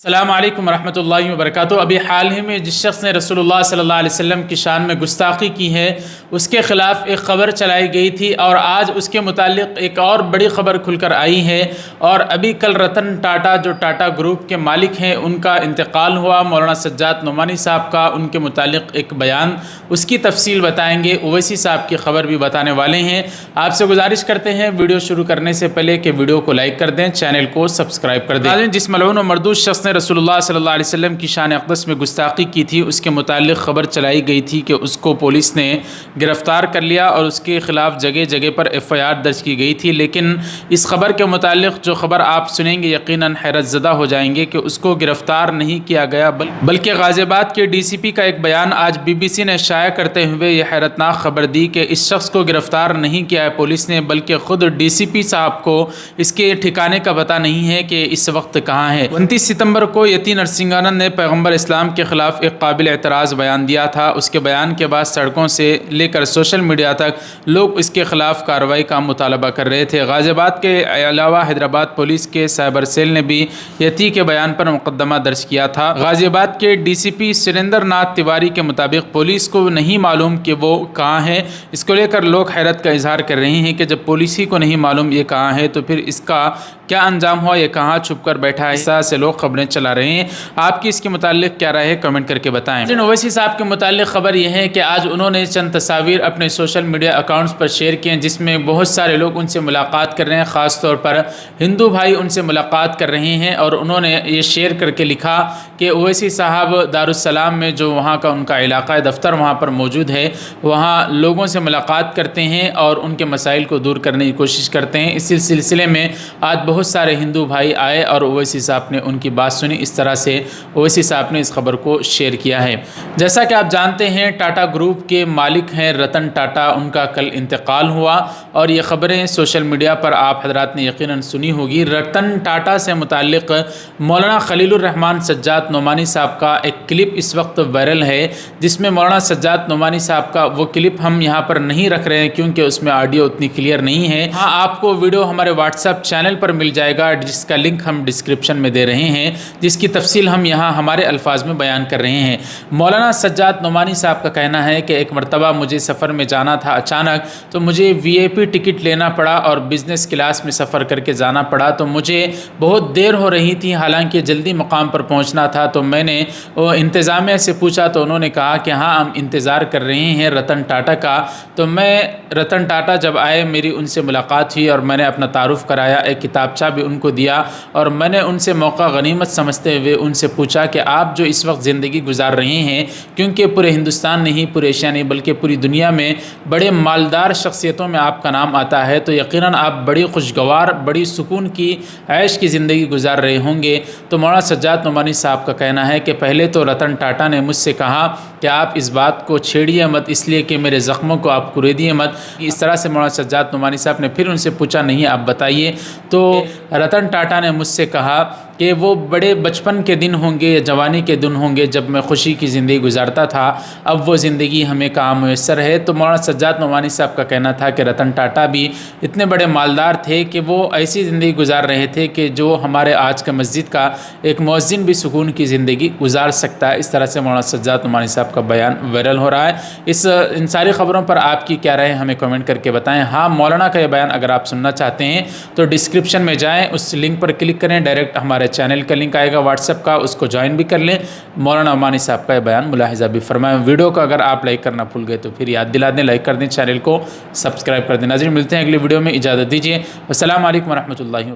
السلام علیکم ورحمۃ اللہ وبرکاتہ۔ ابھی حال ہی میں جس شخص نے رسول اللہ صلی اللہ علیہ وسلم کی شان میں گستاخی کی ہے اس کے خلاف ایک خبر چلائی گئی تھی، اور آج اس کے متعلق ایک اور بڑی خبر کھل کر آئی ہے۔ اور ابھی کل رتن ٹاٹا جو ٹاٹا گروپ کے مالک ہیں ان کا انتقال ہوا، مولانا سجاد نعمانی صاحب کا، ان کے متعلق ایک بیان، اس کی تفصیل بتائیں گے۔ اویسی صاحب کی خبر بھی بتانے والے ہیں۔ آپ سے گزارش کرتے ہیں ویڈیو شروع کرنے سے پہلے کہ ویڈیو کو لائک کر دیں، چینل کو سبسکرائب کر دیں۔ جس ملعون و مردود شخص نے رسول اللہ صلی اللہ علیہ وسلم کی شان اقدس میں گستاخی کی تھی، اس کے متعلق خبر چلائی گئی تھی کہ اس کو پولیس نے گرفتار کر لیا اور اس کے خلاف جگہ جگہ پر FIR درج کی گئی تھی۔ لیکن اس خبر کے متعلق جو خبر آپ سنیں گے یقیناً حیرت زدہ ہو جائیں گے کہ اس کو گرفتار نہیں کیا گیا، بلکہ غازی آباد کے DCP کا ایک بیان آج BBC نے شائع کرتے ہوئے یہ حیرتناک خبر دی کہ اس شخص کو گرفتار نہیں کیا ہے پولیس نے، بلکہ خود DCP صاحب کو اس کے ٹھکانے کا پتہ نہیں ہے کہ اس وقت کہاں ہے۔ 29 ستمبر کو یتی نرسنگانند نے پیغمبر اسلام کے خلاف ایک قابل اعتراض بیان دیا تھا۔ اس کے بیان کے بعد سڑکوں سے لے کر سوشل میڈیا تک لوگ اس کے خلاف کارروائی کا مطالبہ کر رہے تھے۔ غازی آباد کے علاوہ حیدرآباد پولیس کے سائبر سیل نے بھی یتی کے بیان پر مقدمہ درج کیا تھا۔ غازی آباد کے DCP سریندر ناتھ تیواری کے مطابق پولیس کو نہیں معلوم کہ وہ کہاں ہے۔ اس کو لے کر لوگ حیرت کا اظہار کر رہے ہیں کہ جب پولیس ہی کو نہیں معلوم یہ کہاں ہے تو پھر اس کا کیا انجام ہوا، یہ کہاں چھپ کر بیٹھا ہے۔ اس طرح سے لوگ خبریں چلا رہے ہیں۔ آپ کی اس کے متعلق کیا رائے ہے کمنٹ کر کے بتائیں۔ اویسی صاحب کے متعلق خبر یہ ہے کہ آج انہوں نے چند تصاویر اپنے سوشل میڈیا اکاؤنٹس پر شیئر کیے ہیں جس میں بہت سارے لوگ ان سے ملاقات کر رہے ہیں، خاص طور پر ہندو بھائی ان سے ملاقات کر رہے ہیں، اور انہوں نے یہ شیئر کر کے لکھا کہ اویسی صاحب دارالسلام میں جو وہاں کا ان کا علاقہ دفتر وہاں پر موجود ہے، وہاں لوگوں سے ملاقات کرتے ہیں اور ان کے مسائل کو دور کرنے کی کوشش کرتے ہیں۔ اسی سلسلے میں آج بہت سارے ہندو بھائی آئے اور اویسی صاحب نے ان کی بات سنی۔ اس طرح سے اویسی صاحب نے اس خبر کو شیئر کیا ہے۔ جیسا کہ آپ جانتے ہیں ٹاٹا گروپ کے مالک ہیں رتن ٹاٹا، ان کا کل انتقال ہوا، اور یہ خبریں سوشل میڈیا پر آپ حضرات نے یقیناً سنی ہوگی۔ رتن ٹاٹا سے متعلق مولانا خلیل الرحمن سجاد نعمانی صاحب کا ایک کلپ اس وقت وائرل ہے، جس میں مولانا سجاد نعمانی صاحب کا وہ کلپ ہم یہاں پر نہیں رکھ رہے ہیں کیونکہ اس میں آڈیو اتنی کلیئر نہیں ہے۔ ہاں، آپ کو ویڈیو ہمارے واٹس ایپ چینل پر مل جائے گا جس کا لنک ہم ڈسکرپشن میں دے رہے ہیں، جس کی تفصیل ہم یہاں ہمارے الفاظ میں بیان کر رہے ہیں۔ مولانا سجاد نعمانی صاحب کا کہنا ہے کہ ایک مرتبہ مجھے سفر میں جانا تھا اچانک، تو مجھے VIP ٹکٹ لینا پڑا اور بزنس کلاس میں سفر کر کے جانا پڑا، تو مجھے بہت دیر ہو رہی تھی، حالانکہ جلدی مقام پر پہنچنا تھا۔ تو میں نے انتظامیہ سے پوچھا تو انہوں نے کہا کہ ہاں ہم انتظار کر رہے ہیں رتن ٹاٹا کا۔ تو میں رتن ٹاٹا جب آئے میری ان سے ملاقات ہوئی اور میں نے اپنا تعارف کرایا، ایک کتابچہ بھی ان کو دیا، اور میں نے ان سے موقع غنیمت سمجھتے ہوئے ان سے پوچھا کہ آپ جو اس وقت زندگی گزار رہے ہیں، کیونکہ پورے ہندوستان نہیں، پورے ایشیا نہیں بلکہ پوری دنیا میں بڑے مالدار شخصیتوں میں آپ کا نام آتا ہے، تو یقیناً آپ بڑی خوشگوار، بڑی سکون کی عیش کی زندگی گزار رہے ہوں گے۔ تو مولانا سجاد نعمانی صاحب کا کہنا ہے کہ پہلے تو رتن ٹاٹا نے مجھ سے کہا کہ آپ اس بات کو چھیڑیے مت، اس لیے کہ میرے زخموں کو آپ کوریدیے مت۔ اس طرح سے مولانا سجاد نعمانی صاحب نے پھر ان سے پوچھا نہیں آپ بتائیے، تو رتن ٹاٹا نے مجھ سے کہا کہ وہ بڑے بچپن کے دن ہوں گے یا جوانی کے دن ہوں گے جب میں خوشی کی زندگی گزارتا تھا، اب وہ زندگی ہمیں کہاں میسر ہے۔ تو مولانا سجاد نعمانی صاحب کا کہنا تھا کہ رتن ٹاٹا بھی اتنے بڑے مالدار تھے کہ وہ ایسی زندگی گزار رہے تھے کہ جو ہمارے آج کا مسجد کا ایک مؤذن بھی سکون کی زندگی گزار سکتا ہے۔ اس طرح سے مولانا سجاد نعمانی صاحب کا بیان وائرل ہو رہا ہے۔ ان ساری خبروں پر آپ کی کیا رائے ہمیں کمنٹ کر کے بتائیں۔ ہاں، مولانا کا یہ بیان اگر آپ سننا چاہتے ہیں تو ڈسکرپشن میں جائیں، اس لنک پر کلک کریں، ڈائریکٹ ہمارے چینل کا لنک آئے گا واٹس ایپ کا، اس کو جوائن بھی کر لیں۔ مولانا نعمانی صاحب کا یہ بیان ملاحظہ بھی فرمائیں۔ ویڈیو کو اگر آپ لائک کرنا بھول گئے تو پھر یاد دلا دیں، لائک کر دیں، چینل کو سبسکرائب کر دیں۔ ناظرین، ملتے ہیں اگلی ویڈیو میں، اجازت دیجیے۔ السلام علیکم ورحمۃ اللہ۔